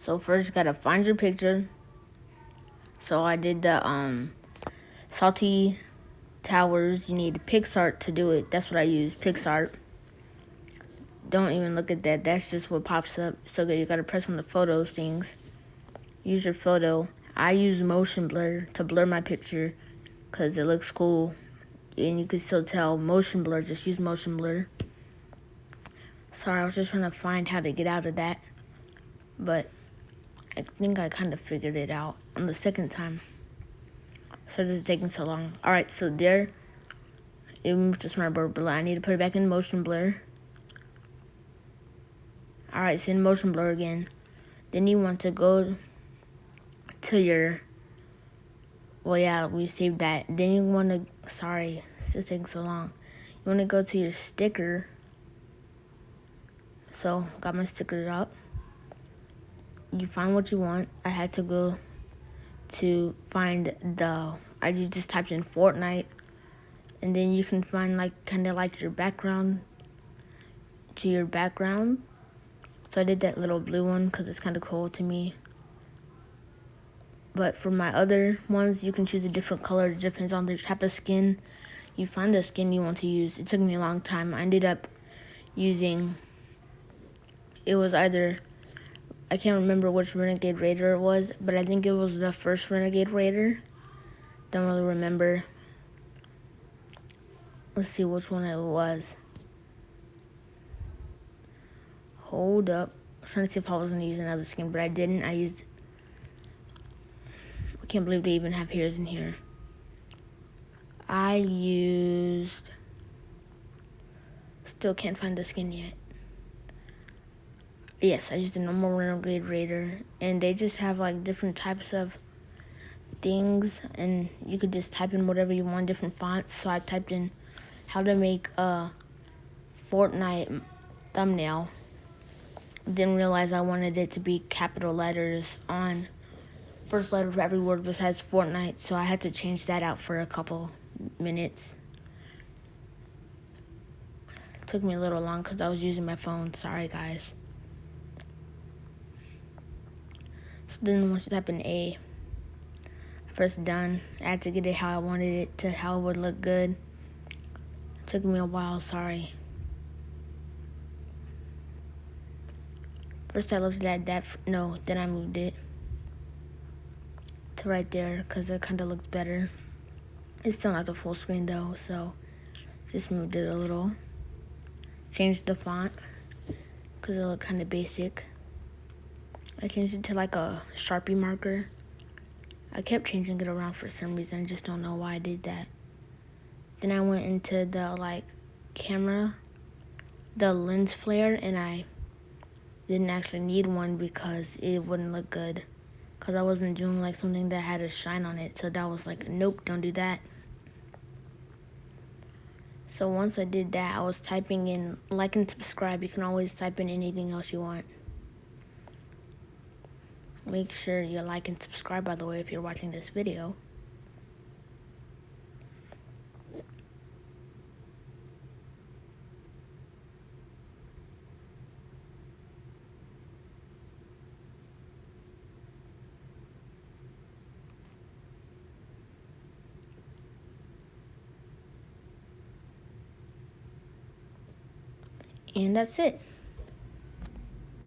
So first you gotta find your picture. So I did the salty towers. You need PixArt to do it. That's what I use, PixArt. Don't even look at that. That's just what pops up. So you gotta press on the photos things. Use your photo. I use motion blur to blur my picture because it looks cool. And you can still tell motion blur. Just use motion blur. Sorry, I was just trying to find how to get out of that. But I think I kind of figured it out on the second time. So this is taking so long. Alright, so there. It moved to smart blur. I need to put it back in motion blur. Alright, it's in motion blur again. Then you want to go to your, well, yeah, we saved that. Then you want to, sorry, it's just taking so long. You want to go to your sticker. So, got my stickers up. You find what you want. I had to go to find I just typed in Fortnite. And then you can find like, kind of like your background to your background. So I did that little blue one because it's kind of cool to me. But for my other ones, you can choose a different color. It depends on the type of skin. You find the skin you want to use. It took me a long time. I ended up using, it was either, I can't remember which Renegade Raider it was, but I think it was the first Renegade Raider. Don't really remember. Let's see which one it was. Hold up. I was trying to see if I was going to use another skin, but I didn't. I can't believe they even have hairs in here. I used, still can't find the skin yet. Yes, I used the normal Renegade Raider, and they just have like different types of things, and you could just type in whatever you want, different fonts. So I typed in how to make a Fortnite thumbnail. Didn't realize I wanted it to be capital letters on first letter of every word besides Fortnite, so I had to change that out for a couple minutes. It took me a little long because I was using my phone. Sorry, guys. So then once you type in A, I pressed done. I had to get it how I wanted it to, how it would look good. It took me a while, sorry. First I looked at that, then I moved it to right there because it kind of looked better. It's still not the full screen though, so just moved it a little. Changed the font because it looked kind of basic. I changed it to like a Sharpie marker. I kept changing it around for some reason. I just don't know why I did that. Then I went into the like camera, the lens flare, and I didn't actually need one because it wouldn't look good. Because I wasn't doing like something that had a shine on it. So that was like, nope, don't do that. So once I did that, I was typing in like and subscribe. You can always type in anything else you want. Make sure you like and subscribe, by the way, if you're watching this video. And that's it.